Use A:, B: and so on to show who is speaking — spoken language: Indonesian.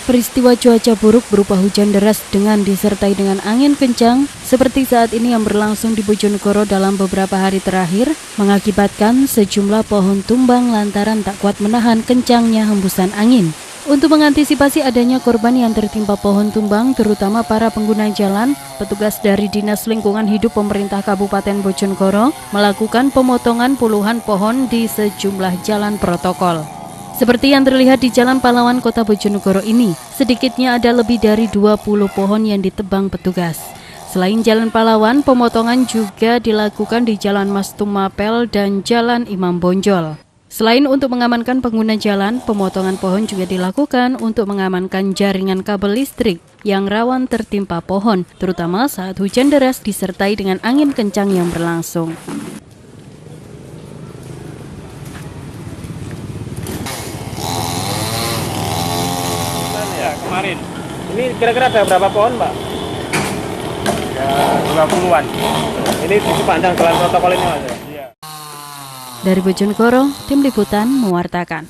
A: Peristiwa cuaca buruk berupa hujan deras dengan disertai dengan angin kencang seperti saat ini yang berlangsung di Bojonegoro dalam beberapa hari terakhir mengakibatkan sejumlah pohon tumbang lantaran tak kuat menahan kencangnya hembusan angin. Untuk mengantisipasi adanya korban yang tertimpa pohon tumbang, terutama para pengguna jalan, petugas dari Dinas Lingkungan Hidup Pemerintah Kabupaten Bojonegoro melakukan pemotongan puluhan pohon di sejumlah jalan protokol. Seperti yang terlihat di Jalan Pahlawan Kota Bojonegoro ini, sedikitnya ada lebih dari 20 pohon yang ditebang petugas. Selain Jalan Pahlawan, pemotongan juga dilakukan di Jalan Mas Tumapel dan Jalan Imam Bonjol. Selain untuk mengamankan pengguna jalan, pemotongan pohon juga dilakukan untuk mengamankan jaringan kabel listrik yang rawan tertimpa pohon, terutama saat hujan deras disertai dengan angin kencang yang berlangsung.
B: Kemarin. Ini kira-kira ada berapa pohon, Pak?
C: Ya, 20-an.
B: Ini di sepanjang jalan protokol ini, Mas?
C: Iya.
A: Dari Bojonegoro, Tim Liputan mewartakan.